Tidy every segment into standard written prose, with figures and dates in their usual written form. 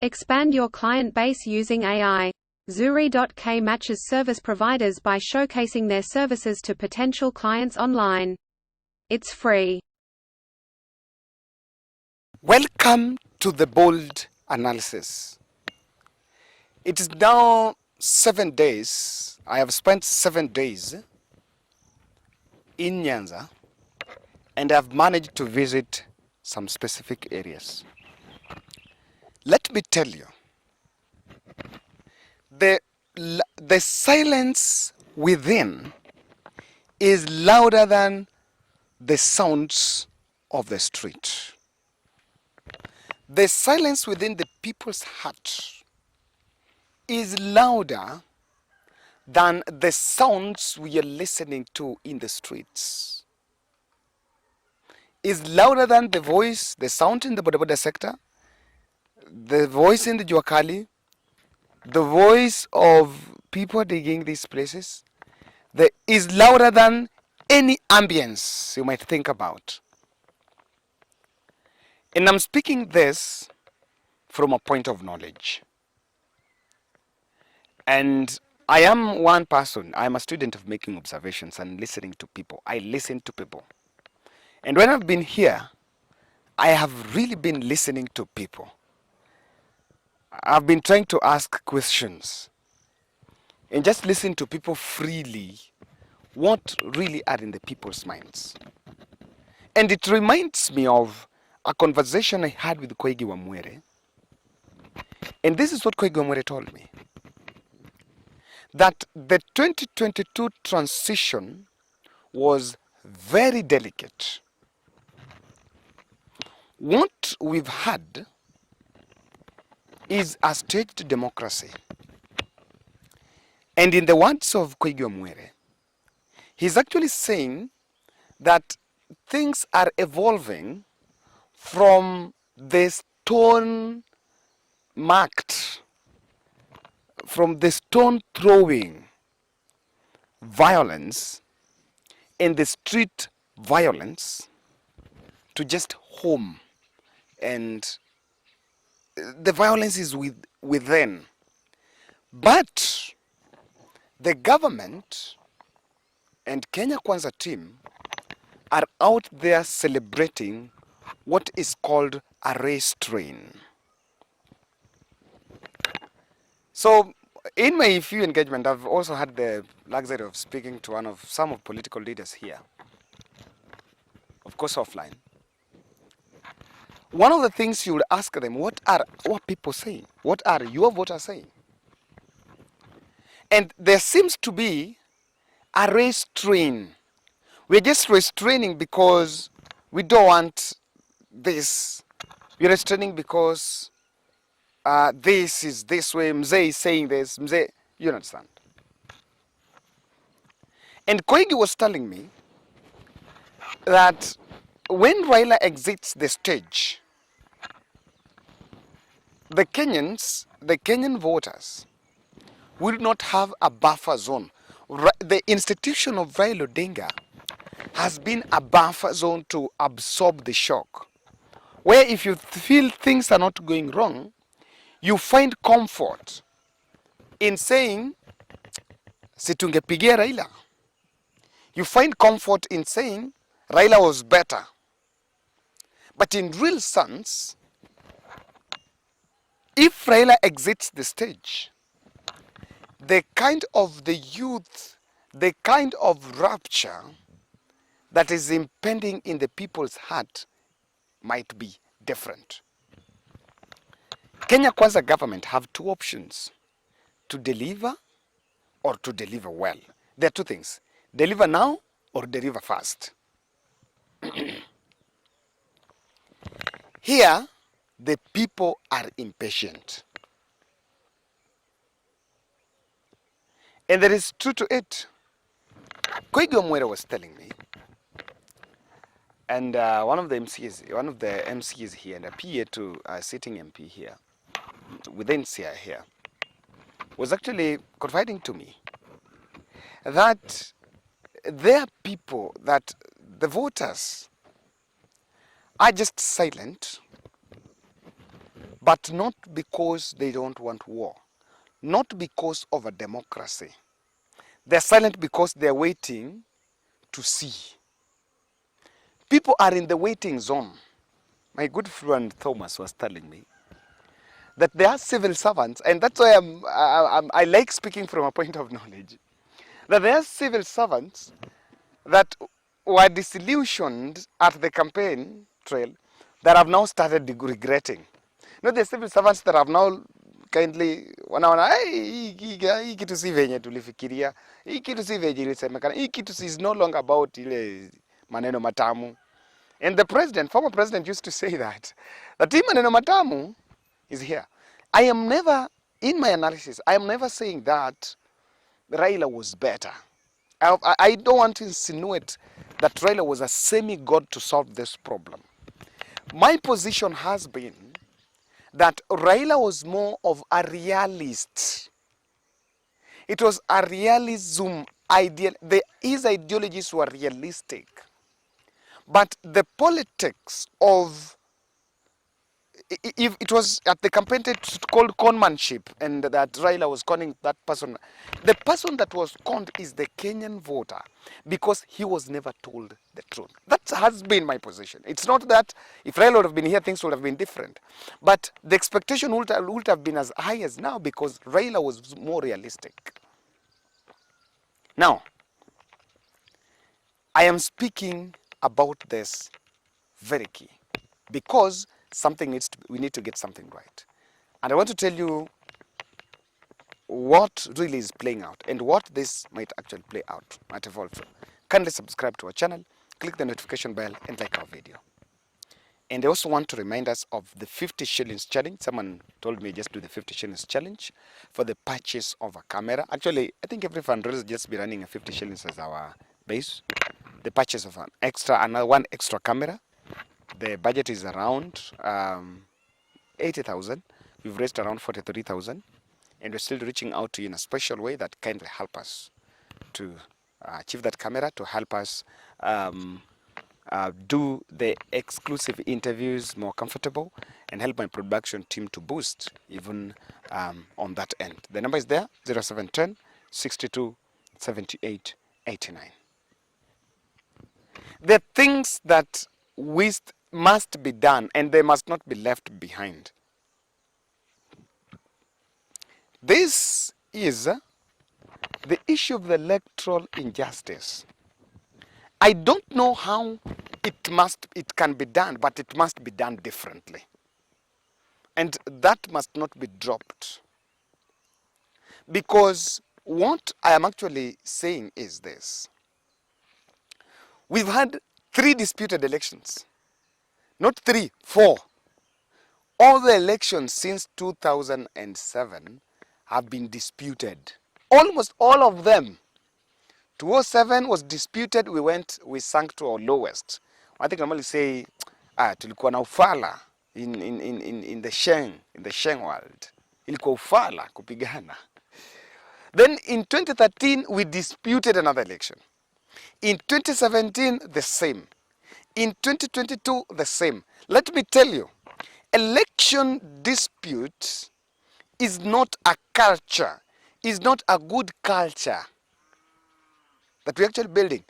Expand your client base using AI. Zuri.k matches service providers by showcasing their services to potential clients online. It's free. Welcome to the bold analysis. It is now 7 days. I have spent 7 days in Nyanza and I've managed to visit some specific areas. Let me tell you, the silence within is louder than the sounds of the street. The silence within the people's heart is louder than the sounds we are listening to in the streets. Is louder than the voice, the sound in the bodaboda sector, the voice in the Juakali, the voice of people digging these places, is louder than any ambience you might think about. And I'm speaking this from a point of knowledge. And I am one person, I'm a student of making observations and listening to people. I listen to people. And when I've been here, I have really been listening to people. I've been trying to ask questions and just listen to people freely, what really are in the people's minds. And it reminds me of a conversation I had with Koigi Wamwere. And this is what Koigi Wamwere told me. That the 2022 transition was very delicate. What we've had is a staged democracy. And in the words of Koigi Wamwere, he's actually saying that things are evolving from the stone marked, from the stone throwing violence and the street violence to just home, and the violence is within. But the government and Kenya Kwanza team are out there celebrating what is called a race train. So in my few engagement, I've also had the luxury of speaking to some of political leaders here, of course offline. One of the things you would ask them, what are people saying? What are your voters saying? And there seems to be a race train. We're just restraining because we don't want this. We're restraining because this is this way, Mzee is saying this, Mzee, you understand. And Koigi was telling me that when Raila exits the stage, the Kenyan voters will not have a buffer zone. The institution of Raila Odinga has been a buffer zone to absorb the shock. Where if you feel things are not going wrong, you find comfort in saying, situngepigia Raila. You find comfort in saying, Raila was better. But in real sense, if Raila exits the stage, the kind of the youth, the kind of rapture that is impending in the people's heart might be different. Kenya Kwanza government have two options: to deliver or to deliver well. There are two things: deliver now or deliver fast. Here, the people are impatient. And there is truth to it. Koigi Wamwere was telling me, and one of the MCs here, and a PA to a sitting MP here, within SIA here, was actually confiding to me that there are people, that the voters are just silent but not because they don't want war, not because of a democracy. They're silent because they're waiting to see. People are in the waiting zone. My good friend Thomas was telling me that there are civil servants, and that's why I like speaking from a point of knowledge, that there are civil servants that were disillusioned at the campaign trail that have now started regretting. Not the civil servants that have now kindly wanaona hii kitu si venye tulifikiria, hii kitu si venye ilisemekana, hii kitu is no longer about ile maneno matamu. And the president, former president, used to say that hii maneno matamu is here. I am never, in my analysis, I am never saying that Raila was better. I don't want to insinuate that Raila was a semi-god to solve this problem. My position has been that Raila was more of a realist. It was a realism ideal. His ideologies were realistic. But the politics of, if it was at the campaign called conmanship, and that Raila was conning that person, the person that was conned is the Kenyan voter, because he was never told the truth. That has been my position. It's not that if Raila would have been here, things would have been different. But the expectation would have been as high as now, because Raila was more realistic. Now, I am speaking about this very key, because we need to get something right. And I want to tell you what really is playing out and what this might actually play out, might evolve through. Kindly subscribe to our channel, click the notification bell, and like our video. And I also want to remind us of the 50 shillings challenge. Someone told me just do the 50 shillings challenge for the purchase of a camera. Actually, I think every fundraiser just be running a 50 shillings as our base. The purchase of one extra camera. The budget is around 80,000. We've raised around 43,000, and we're still reaching out to you in a special way that kindly help us to achieve that camera, to help us do the exclusive interviews more comfortable, and help my production team to boost even on that end. The number is there, 0710 62 78 89. The things that must be done, and they must not be left behind. This is the issue of the electoral injustice. I don't know how it can be done, but it must be done differently. And that must not be dropped. Because what I am actually saying is this. We've had 3 disputed elections. Not 3, 4. All the elections since 2007 have been disputed. Almost all of them. 2007 was disputed, we sank to our lowest. I think I normally say, tulikuwa na ufala in the Sheng world. Ilikuwa ufala kupigana. Then in 2013, we disputed another election. In 2017, the same. In 2022, the same. Let me tell you, election dispute is not a culture, is not a good culture that we're actually building.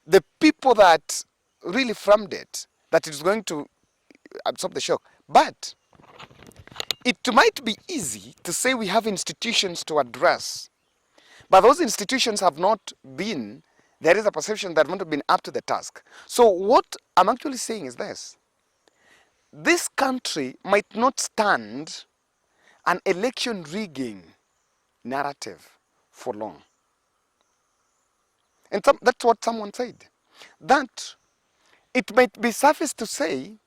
The people that really framed it, that it's going to absorb the shock. But it might be easy to say we have institutions to address, but those institutions have not been, there is a perception that have not been up to the task. So what I'm actually saying is this. This country might not stand an election rigging narrative for long. And that's what someone said. That it might be surface to say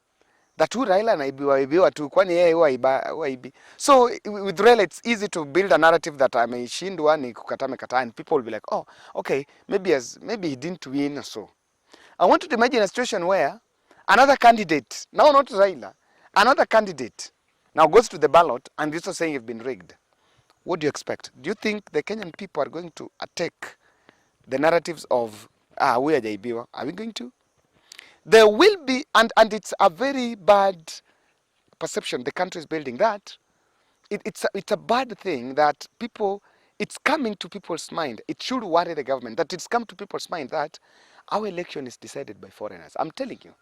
that Raila anaibiwa tu, kwani yeye waibi. So with Raila, it's easy to build a narrative that ameishindwa ni kukata, and people will be like, oh, okay, maybe he didn't win or so. I want to imagine a situation where another candidate, now not Raila, another candidate now goes to the ballot and is also saying it's been rigged. What do you expect? Do you think the Kenyan people are going to attack the narratives of we are we going to? There will be, and it's a very bad perception the country is building, that it's a bad thing that it's coming to people's mind. It should worry the government that it's come to people's mind that our election is decided by foreigners. I'm telling you.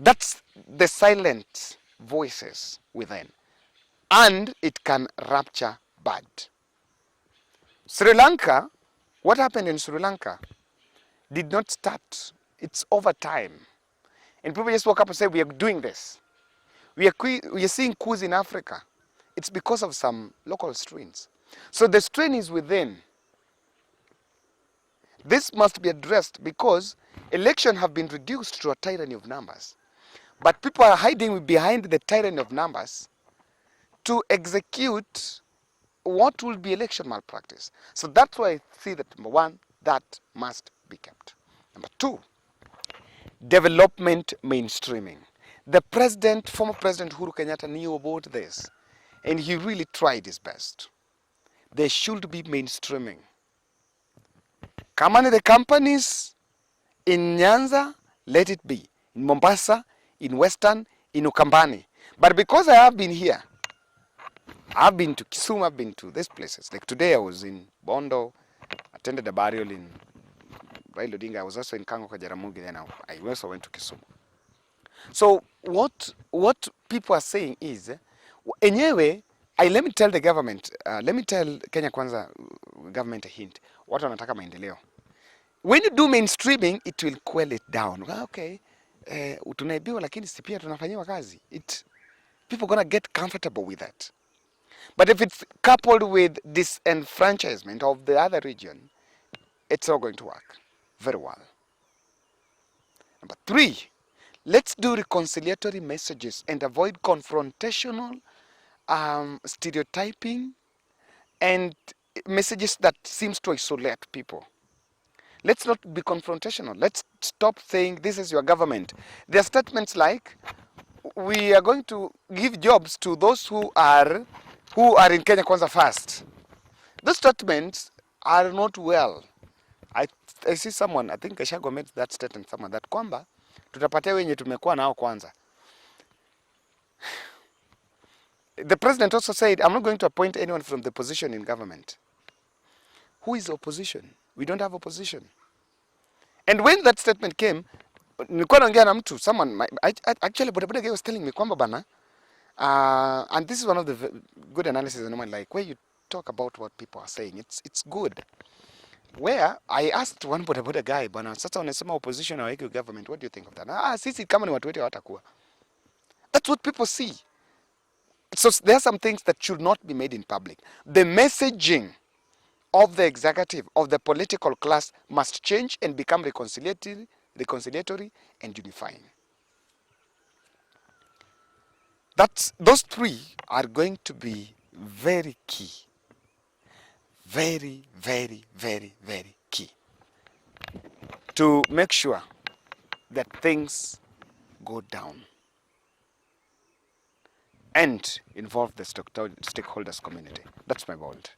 That's the silent voices within. And it can rupture bad. Sri Lanka, what happened in Sri Lanka did not start. It's over time. And people just woke up and say, we are doing this. We are seeing coups in Africa. It's because of some local strains. So the strain is within. This must be addressed because elections have been reduced to a tyranny of numbers. But people are hiding behind the tyranny of numbers to execute what will be election malpractice. So that's why I see that, number one, that must be kept. Number two, development mainstreaming. The former President Uhuru Kenyatta knew about this, and he really tried his best. There should be mainstreaming. Come on, the companies in Nyanza, let it be. In Mombasa, in Western, in Ukambani. But because I have been here, I've been to Kisumu, I've been to these places. Like today I was in Bondo, attended a burial in Raila Odinga. I was also in Kango Kajaramogi, then I also went to Kisumu. So what people are saying is, anyway, let me tell the government, let me tell Kenya Kwanza government a hint. Watu wanataka maendeleo. When you do mainstreaming, it will quell it down. Okay, tunaibiwa lakini si pia tunafanyiwa kazi. People are going to get comfortable with that. But if it's coupled with disenfranchisement of the other region, it's not going to work very well. Number three, let's do reconciliatory messages and avoid confrontational stereotyping and messages that seems to isolate people. Let's not be confrontational. Let's stop saying this is your government. There are statements like, we are going to give jobs to those who are in Kenya Kwanza first. Those statements are not well. I see someone, I think Gashago made that statement, someone that kwamba tutapatia wenye tumekuwa nao kwanza. The president also said, I'm not going to appoint anyone from the position in government. Who is opposition? We don't have opposition. And when that statement came, nilikuwa naongea na mtu, someone, actually bodaboda guy was telling me kwamba bana, and this is one of the good analysis I normally like, where you talk about what people are saying. It's good. Where I asked one bodaboda guy, bana, sasa unasema opposition haweki government, what do you think of that? Sisi kama ni watu wetu hawatakuwa. That's what people see. So there are some things that should not be made in public. The messaging of the executive, of the political class must change and become reconciliatory and unifying. Those three are going to be very key. Very, very, very, very key to make sure that things go down and involve the stakeholders community. That's my bold.